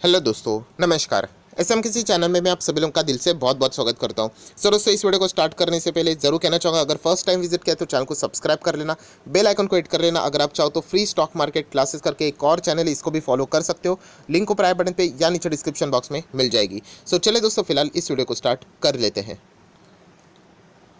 Hello दोस्तों, नमस्कार। SM किसी चैनल में मैं आप सभी लोगों का दिल से बहुत बहुत स्वागत करता हूं। सो दोस्तों, इस वीडियो को स्टार्ट करने से पहले जरूर कहना चाहूँगा, अगर फर्स्ट टाइम विजिट किया तो चैनल को सब्सक्राइब कर लेना, बेल आइकन को हिट कर लेना। अगर आप चाहो तो फ्री स्टॉक मार्केट क्लासेस करके एक और चैनल है, इसको भी फॉलो कर सकते हो। लिंक ऊपर आई बटन पे या नीचे डिस्क्रिप्शन बॉक्स में मिल जाएगी। सो चले दोस्तों, फिलहाल इस वीडियो को स्टार्ट कर लेते हैं।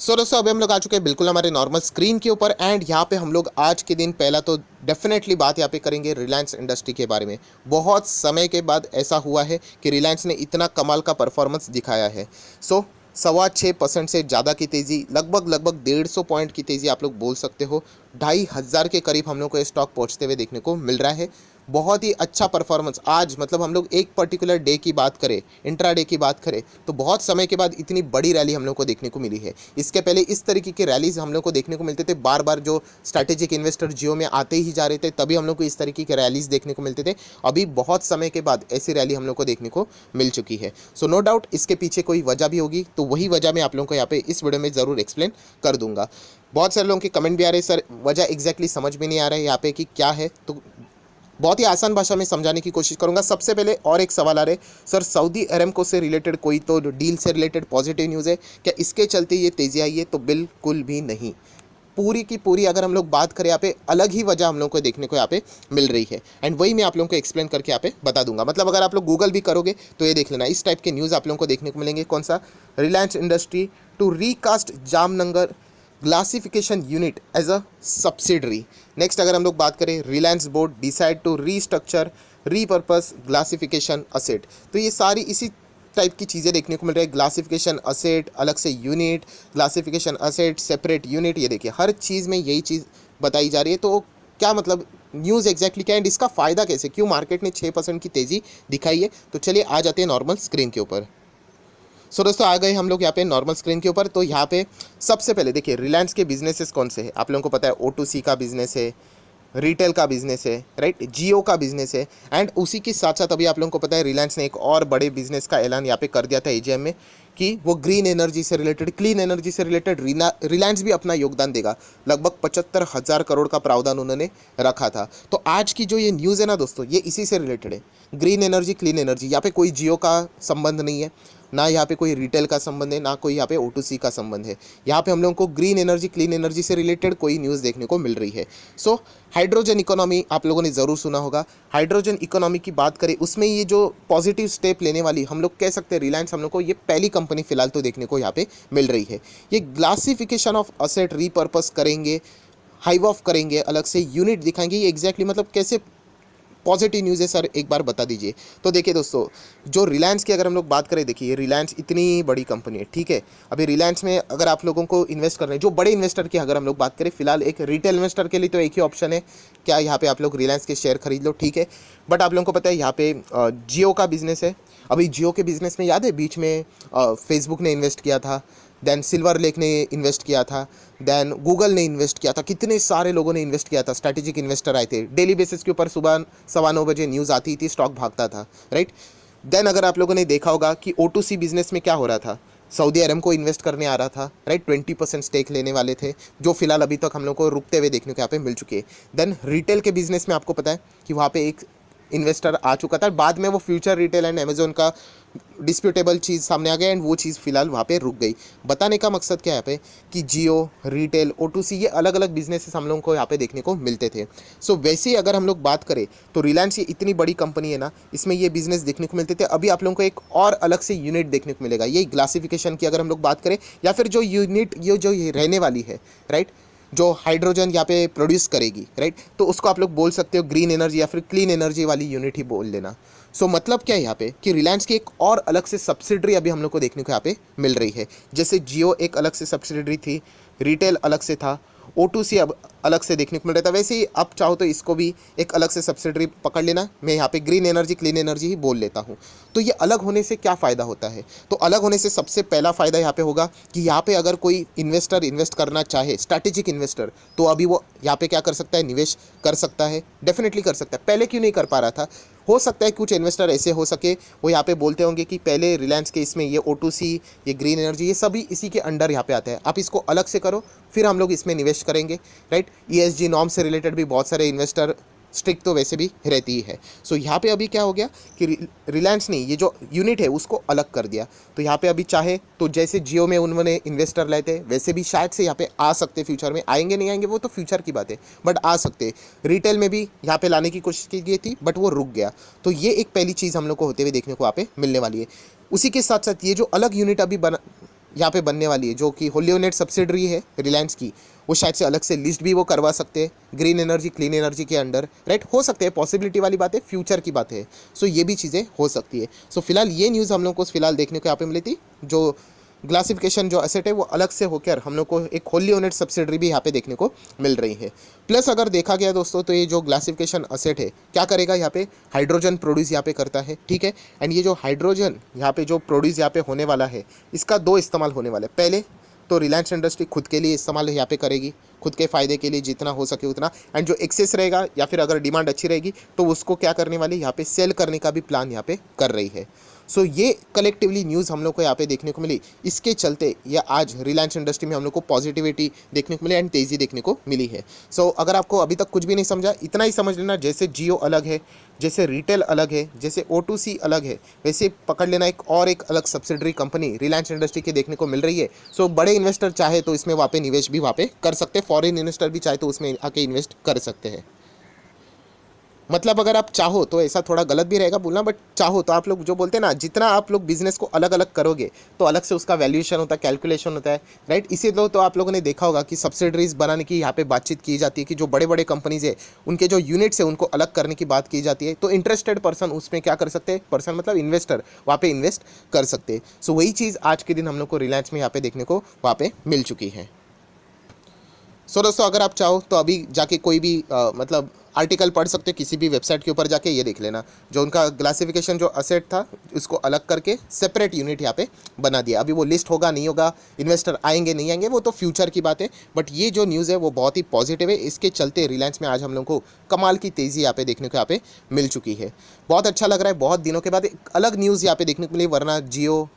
दोस्तों, अभी हम लोग आ चुके हैं बिल्कुल हमारे नॉर्मल स्क्रीन के ऊपर एंड यहाँ पे हम लोग आज के दिन पहला तो डेफिनेटली बात यहाँ पे करेंगे रिलायंस इंडस्ट्री के बारे में। बहुत समय के बाद ऐसा हुआ है कि रिलायंस ने इतना कमाल का परफॉर्मेंस दिखाया है। 6.25% से ज़्यादा की तेज़ी, लगभग 150 पॉइंट की तेज़ी आप लोग बोल सकते हो। 2,500 के करीब हम लोग को ये स्टॉक पहुँचते हुए देखने को मिल रहा है। बहुत ही अच्छा परफॉर्मेंस आज, मतलब हम लोग एक पर्टिकुलर डे की बात करें, इंट्राडे की बात करें, तो बहुत समय के बाद इतनी बड़ी रैली हम लोग को देखने को मिली है। इसके पहले इस तरीके की रैलीज हम लोग को देखने को मिलते थे, बार बार जो स्ट्रैटेजिक इन्वेस्टर जियो में आते ही जा रहे थे, तभी हम लोग को इस तरीके के रैलीज देखने को मिलते थे। अभी बहुत समय के बाद ऐसी रैली हम लोग को देखने को मिल चुकी है। सो नो डाउट इसके पीछे कोई वजह भी होगी, तो वही वजह मैं आप लोगों को यहाँ पे इस वीडियो में ज़रूर एक्सप्लेन कर दूंगा। बहुत सारे लोगों के कमेंट भी आ रहे हैं, सर वजह एग्जैक्टली समझ में नहीं आ रहा है यहाँ पे कि क्या है, तो बहुत ही आसान भाषा में समझाने की कोशिश करूंगा। सबसे पहले और एक सवाल आ रहे, सर सऊदी अरेमको से रिलेटेड कोई तो डील से रिलेटेड पॉजिटिव न्यूज़ है क्या, इसके चलते ये तेज़ी आई है? तो बिल्कुल भी नहीं। पूरी की पूरी अगर हम लोग बात करें यहाँ पे, अलग ही वजह हम लोग को देखने को यहाँ पे मिल रही है एंड वही मैं आप लोगों को एक्सप्लेन करके यहाँ पे बता दूंगा। मतलब अगर आप लोग गूगल भी करोगे तो ये देख लेना, इस टाइप के न्यूज़ आप लोगों को देखने को मिलेंगे। कौन सा? Reliance industry to recast Jamnagar classification unit as a subsidiary. Next अगर हम लोग बात करें, Reliance board decide to restructure repurpose classification asset. तो ये सारी इसी टाइप की चीज़ें देखने को मिल रही है। क्लासिफिकेशन असेट अलग से unit, classification asset separate unit, ये देखिए हर चीज़ में यही चीज़ बताई जा रही है। तो क्या मतलब न्यूज़ एग्जैक्टली क्या है एंड इसका फ़ायदा कैसे, क्यों मार्केट ने 6% की तेज़ी दिखाई है? तो चलिए आ जाते हैं नॉर्मल स्क्रीन के ऊपर। दोस्तों, आ गए हम लोग यहाँ पे नॉर्मल स्क्रीन के ऊपर। तो यहाँ पे सबसे पहले देखिए रिलायंस के बिजनेसेस कौन से हैं। आप लोगों को पता है O2C का बिजनेस है, रिटेल का बिजनेस है, राइट, जियो का बिजनेस है एंड उसी के साथ साथ अभी आप लोगों को पता है रिलायंस ने एक और बड़े बिजनेस का ऐलान यहाँ पे कर दिया था एजीएम में कि वो ग्रीन एनर्जी से रिलेटेड, क्लीन एनर्जी से रिलेटेड रिलायंस भी अपना योगदान देगा। लगभग 75,000 करोड़ का प्रावधान उन्होंने रखा था। तो आज की जो ये न्यूज़ है ना दोस्तों, ये इसी से रिलेटेड है। ग्रीन एनर्जी, क्लीन एनर्जी, यहाँ पे कोई जियो का संबंध नहीं है, ना यहाँ पे कोई रिटेल का संबंध है, ना कोई यहाँ पे O2C का संबंध है। यहाँ पे हम लोगों को ग्रीन एनर्जी, क्लीन एनर्जी से रिलेटेड कोई न्यूज़ देखने को मिल रही है। सो हाइड्रोजन इकोनॉमी आप लोगों ने ज़रूर सुना होगा। हाइड्रोजन इकोनॉमी की बात करें, उसमें ये जो पॉजिटिव स्टेप लेने वाली हम लोग कह सकते हैं रिलायंस, हम लोग को ये पहली कंपनी फिलहाल तो देखने को यहाँ पे मिल रही है। ये क्लासिफिकेशन ऑफ असेट रीपर्पस करेंगे, हाइव ऑफ करेंगे, अलग से यूनिट दिखाएंगे। ये एग्जैक्टली मतलब कैसे पॉजिटिव न्यूज़ है सर, एक बार बता दीजिए। तो देखिए दोस्तों, जो रिलायंस की अगर हम लोग बात करें, देखिए रिलायंस इतनी बड़ी कंपनी है, ठीक है। अभी रिलायंस में अगर आप लोगों को इन्वेस्ट करना है, जो बड़े इन्वेस्टर की अगर हम लोग बात करें, फिलहाल एक रिटेल इन्वेस्टर के लिए तो एक ही ऑप्शन है, क्या यहाँ पे आप लोग रिलायंस के शेयर खरीद लो, ठीक है। बट आप लोगों को पता है यहाँ पे जियो का बिजनेस है। अभी जियो के बिजनेस में याद है बीच में फेसबुक ने इन्वेस्ट किया था, देन सिल्वर लेक ने इन्वेस्ट किया था, देन गूगल ने इन्वेस्ट किया था, कितने सारे लोगों ने इन्वेस्ट किया था, स्ट्रैटेजिक इन्वेस्टर आए थे। डेली बेसिस के ऊपर सुबह 9:15 न्यूज़ आती थी, स्टॉक भागता था, राइट। देन अगर आप लोगों ने देखा होगा कि O2C बिजनेस में क्या हो रहा था, सऊदी अरब को इन्वेस्ट करने आ रहा था, राइट, 20% स्टेक लेने वाले थे, जो फिलहाल अभी तक हम लोग को रुकते हुए देखने को यहाँ पे मिल चुके हैं। देन रिटेल के बिजनेस में आपको पता है कि वहाँ पे एक इन्वेस्टर आ चुका था, बाद में वो फ्यूचर रिटेल एंड अमेजोन का डिस्प्यूटेबल चीज़ सामने आ गया एंड वो चीज़ फिलहाल वहाँ पे रुक गई। बताने का मकसद क्या है यहाँ पे कि जियो, रिटेल, O2C ये अलग अलग बिजनेसेस हम लोगों को यहाँ पे देखने को मिलते थे। सो वैसे ही अगर हम लोग बात करें तो रिलायंस ये इतनी बड़ी कंपनी है ना, इसमें ये बिजनेस देखने को मिलते थे। अभी आप लोगों को एक और अलग से यूनिट देखने को मिलेगा, ये क्लासिफिकेशन की अगर हम लोग बात करें, या फिर जो यूनिट ये जो ये रहने वाली है, राइट, जो हाइड्रोजन यहाँ पे प्रोड्यूस करेगी, राइट, तो उसको आप लोग बोल सकते हो ग्रीन एनर्जी या फिर क्लीन एनर्जी वाली यूनिट ही बोल लेना। सो मतलब क्या है यहाँ पे कि रिलायंस की एक और अलग से सब्सिडरी अभी हम लोग को देखने को यहाँ पे मिल रही है। जैसे जियो एक अलग से सब्सिडरी थी, रिटेल अलग से था, O2C अब अलग से देखने को मिल रहा था, वैसे ही आप चाहो तो इसको भी एक अलग से सब्सिडरी पकड़ लेना। मैं यहाँ पे ग्रीन एनर्जी, क्लीन एनर्जी ही बोल लेता हूँ। तो ये अलग होने से क्या फ़ायदा होता है? तो अलग होने से सबसे पहला फ़ायदा यहाँ पे होगा कि यहाँ पे अगर कोई इन्वेस्टर इन्वेस्ट करना चाहे, स्ट्रैटेजिक इन्वेस्टर, तो अभी वो यहाँ पे क्या कर सकता है, निवेश कर सकता है, डेफिनेटली कर सकता है। पहले क्यों नहीं कर पा रहा था? हो सकता है कुछ इन्वेस्टर ऐसे हो सके, वो यहाँ पे बोलते होंगे कि पहले रिलायंस के इसमें ये O2C, ये ग्रीन एनर्जी, ये सभी इसी के अंडर यहाँ पे आता है, आप इसको अलग से करो, फिर हम लोग इसमें निवेश करेंगे, राइट। ESG नॉर्म से रिलेटेड भी बहुत सारे इन्वेस्टर स्ट्रिक्ट तो वैसे भी रहती ही है। सो यहाँ पे अभी क्या हो गया कि रिलायंस ने ये जो यूनिट है उसको अलग कर दिया। तो यहाँ पे अभी चाहे तो जैसे जियो में उन्होंने इन्वेस्टर लाए थे वैसे भी शायद से यहाँ पे आ सकते, फ्यूचर में आएंगे नहीं आएंगे वो तो फ्यूचर की बात है, बट आ सकते। रिटेल में भी यहाँ पे लाने की कोशिश की गई थी बट वो रुक गया। तो ये एक पहली चीज़ हम लोग को होते हुए देखने को यहाँ पे मिलने वाली है। उसी के साथ साथ ये जो अलग यूनिट अभी बना यहाँ पे बनने वाली है जो कि होली ओनेड सब्सिडरी है रिलायंस की, वो शायद से अलग से लिस्ट भी वो करवा सकते हैं ग्रीन एनर्जी क्लीन एनर्जी के अंडर, राइट, हो सकते हैं, पॉसिबिलिटी वाली बात है, फ्यूचर की बात है। सो ये भी चीज़ें हो सकती है। सो फिलहाल ये न्यूज़ हम लोग को फिलहाल देखने को यहाँ पे मिली थी, जो क्लासिफिकेशन जो एसेट है वो अलग से होकर हम लोग को एक होली ओनेड सब्सिडरी भी यहाँ पे देखने को मिल रही है। प्लस अगर देखा गया दोस्तों तो ये जो क्लासिफिकेशन एसेट है क्या करेगा, यहाँ पे हाइड्रोजन प्रोड्यूस यहाँ पे करता है, ठीक है। एंड ये जो हाइड्रोजन यहाँ पे जो प्रोड्यूस यहाँ पे होने वाला है इसका दो इस्तेमाल होने वाला है। पहले तो रिलायंस इंडस्ट्री खुद के लिए इस्तेमाल यहाँ पे करेगी, खुद के फ़ायदे के लिए जितना हो सके उतना, एंड जो एक्सेस रहेगा या फिर अगर डिमांड अच्छी रहेगी तो उसको क्या करने वाली यहाँ पे सेल करने का भी प्लान यहाँ पे कर रही है। सो ये कलेक्टिवली न्यूज़ हम लोग को यहाँ पे देखने को मिली। इसके चलते या आज रिलायंस इंडस्ट्री में हम लोग को पॉजिटिविटी देखने को मिली एंड तेज़ी देखने को मिली है। सो अगर आपको अभी तक कुछ भी नहीं समझा इतना ही समझ लेना, जैसे जियो अलग है, जैसे रिटेल अलग है, जैसे O2C अलग है, वैसे पकड़ लेना एक अलग सब्सिडरी कंपनी रिलायंस इंडस्ट्री के देखने को मिल रही है। सो बड़े इन्वेस्टर चाहे तो इसमें वहाँ पे निवेश भी वहाँ पे कर सकते हैं, फॉरेन इन्वेस्टर भी चाहे तो उसमें आके इन्वेस्ट कर सकते हैं। मतलब अगर आप चाहो तो, ऐसा थोड़ा गलत भी रहेगा बोलना, बट चाहो तो आप लोग जो बोलते हैं ना, जितना आप लोग बिजनेस को अलग अलग करोगे तो अलग से उसका वैल्यूएशन होता है, कैलकुलेशन होता है, राइट। इसीलिए तो आप लोगों ने देखा होगा कि सब्सिडरीज बनाने की यहाँ पे बातचीत की जाती है कि जो बड़े बड़े कंपनीज है उनके जो यूनिट्स है उनको अलग करने की बात की जाती है। तो इंटरेस्टेड पर्सन उसमें क्या कर सकते हैं, पर्सन मतलब इन्वेस्टर वहाँ पे इन्वेस्ट कर सकते हैं। सो वही चीज़ आज के दिन हम लोग को रिलायंस में यहाँ पे देखने को वहाँ पे मिल चुकी है। सो दोस्तों अगर आप चाहो तो अभी जाके कोई भी मतलब आर्टिकल पढ़ सकते हो किसी भी वेबसाइट के ऊपर जाके, ये देख लेना जो उनका क्लासिफिकेशन जो असेट था उसको अलग करके सेपरेट यूनिट यहाँ पे बना दिया। अभी वो लिस्ट होगा नहीं होगा, इन्वेस्टर आएंगे नहीं आएंगे, वो तो फ्यूचर की बात है, बट ये जो न्यूज़ है वो बहुत ही पॉजिटिव है। इसके चलते रिलायंस में आज हम लोग को कमाल की तेज़ी यहाँ पे देखने को यहाँ पे मिल चुकी है। बहुत अच्छा लग रहा है, बहुत दिनों के बाद एक अलग न्यूज़ यहाँ पे देखने को मिली, वरना जियो,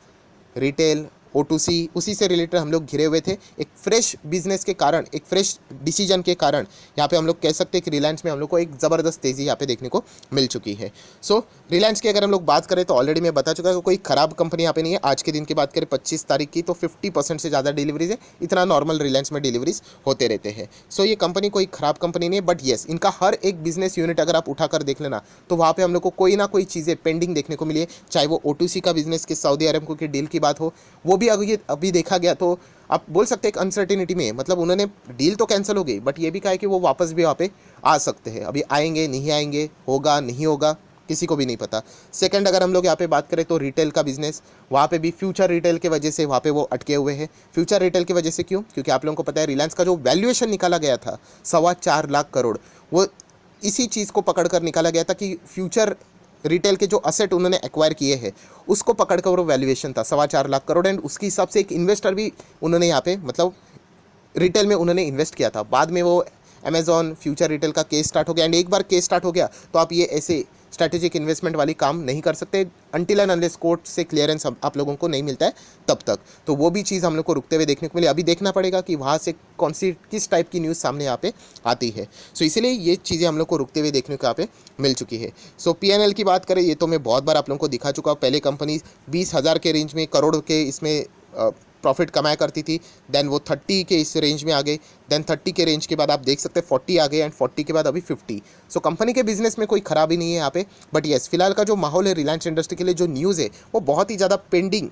रिटेल, O2C उसी से रिलेटेड हम लोग घिरे हुए थे। एक फ्रेश बिजनेस के कारण, एक फ्रेश डिसीजन के कारण यहाँ पे हम लोग कह सकते हैं कि रिलायंस में हम लोग को एक ज़बरदस्त तेज़ी यहाँ पे देखने को मिल चुकी है। सो रिलायंस की अगर हम लोग बात करें तो ऑलरेडी मैं बता चुका कि कोई ख़राब कंपनी यहाँ पे नहीं है। आज के दिन की बात करें 25 तारीख की तो 50% से ज़्यादा डिलीवरीज है, इतना नॉर्मल रिलायंस में डिलीवरीज होते रहते हैं। सो ये कंपनी कोई ख़राब कंपनी नहीं है, बट येस इनका हर एक बिजनेस यूनिट अगर आप उठाकर देख लेना तो वहाँ पे हम लोग को कोई ना कोई चीज़ें पेंडिंग देखने को मिली है। चाहे वो O2C का बिजनेस के सऊदी अरब की डील की बात हो, वो भी अभी देखा गया तो आप बोल सकते हैं एक अनसर्टिनिटी में, मतलब उन्होंने डील तो कैंसिल हो गई बट ये भी कहा है कि वो वापस भी वहाँ पे आ सकते हैं। अभी आएंगे नहीं आएंगे, होगा नहीं होगा, किसी को भी नहीं पता। सेकंड अगर हम लोग यहाँ पे बात करें तो रिटेल का बिजनेस, वहाँ पे भी फ्यूचर रिटेल के वजह से वहाँ पे वो अटके हुए हैं। फ्यूचर रिटेल की वजह से क्यों, क्योंकि आप लोगों को पता है रिलायंस का जो वैल्यूएशन निकाला गया था 4.25 लाख करोड़, वो इसी चीज़ को पकड़ कर निकाला गया था कि फ्यूचर रिटेल के जो असेट उन्होंने एक्वायर किए हैं उसको पकड़कर वो वैल्यूएशन था 4.25 लाख करोड़, एंड उसके हिसाब से एक इन्वेस्टर भी उन्होंने यहाँ पे मतलब रिटेल में उन्होंने इन्वेस्ट किया था। बाद में वो अमेजॉन फ्यूचर रिटेल का केस स्टार्ट हो गया, एंड एक बार केस स्टार्ट हो गया तो आप ये ऐसे स्ट्रैटेजिक इन्वेस्टमेंट वाली काम नहीं कर सकते अनटिल एंड अनलेस कोर्ट से क्लियरेंस आप लोगों को नहीं मिलता है तब तक। तो वो भी चीज़ हम लोग को रुकते हुए देखने को मिली। अभी देखना पड़ेगा कि वहाँ से कौन सी किस टाइप की न्यूज़ सामने यहाँ पे आती है। सो इसीलिए ये चीज़ें हम लोग को रुकते हुए देखने को यहाँ पे मिल चुकी है। सो P&L की बात करें, ये तो मैं बहुत बार आप लोगों को दिखा चुका हूँ। पहले कंपनी 20,000 के रेंज में करोड़ के इसमें प्रॉफिट कमाया करती थी, देन वो 30 के इस रेंज में आ गई, देन 30 के रेंज के बाद आप देख सकते हैं 40 आ गए, एंड 40 के बाद अभी 50। सो कंपनी के बिजनेस में कोई खराबी नहीं है यहाँ पे, बट येस फिलहाल का जो माहौल है रिलायंस इंडस्ट्री के लिए जो न्यूज़ है वो बहुत ही ज़्यादा पेंडिंग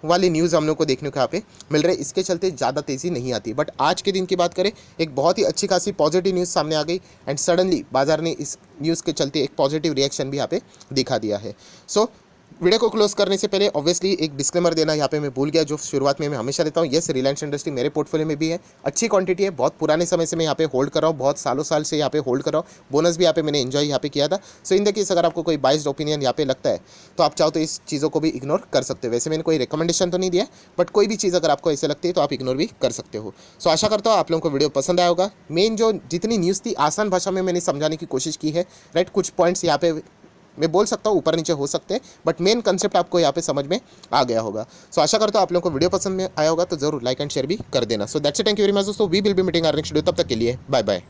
वाली न्यूज़ हम लोग को देखने को यहाँ पे मिल रहा है। इसके चलते ज़्यादा तेज़ी नहीं आती, बट आज के दिन की बात करें एक बहुत ही अच्छी खासी पॉजिटिव न्यूज़ सामने आ गई, एंड सडनली बाजार ने इस न्यूज़ के चलते एक पॉजिटिव रिएक्शन भी यहाँ पे दिखा दिया है। सो वीडियो को क्लोज करने से पहले ऑब्वियसली एक डिस्क्लेमर देना यहाँ पे मैं भूल गया, जो शुरुआत में मैं हमेशा देता हूँ। येस रिलायंस इंडस्ट्री मेरे पोर्टफोलियो में भी है, अच्छी क्वांटिटी है, बहुत पुराने समय से मैं यहाँ पे होल्ड कर रहा हूँ, बहुत सालों साल से यहाँ पे होल्ड कर रहा हूँ। बोनस भी यहाँ पे मैंने एंजॉय यहाँ पे किया था। सो इन द केस अगर आपको कोई बाइस्ड ओपिनियन यहाँ पे लगता है तो आप चाहो तो इस चीज़ों को भी इग्नोर कर सकते हो। वैसे मैंने कोई रिकमेंडेशन तो नहीं दिया, बट कोई भी चीज़ अगर आपको ऐसे लगती है तो आप इग्नोर भी कर सकते हो। सो आशा करता हूँ आप लोगों को वीडियो पसंद आया होगा। मेन जो जितनी न्यूज़ थी आसान भाषा में मैंने समझाने की कोशिश की है, राइट। कुछ पॉइंट्स यहाँ पे मैं बोल सकता हूँ ऊपर नीचे हो सकते हैं, बट मेन कंसेप्ट आपको यहाँ पे समझ में आ गया होगा। सो आशा करता हूँ आप लोगों को वीडियो पसंद में आया होगा, तो जरूर लाइक एंड शेयर भी कर देना। So that's it, thank you very much दोस्तों, we will be meeting our next video. तब तक के लिए बाय बाय।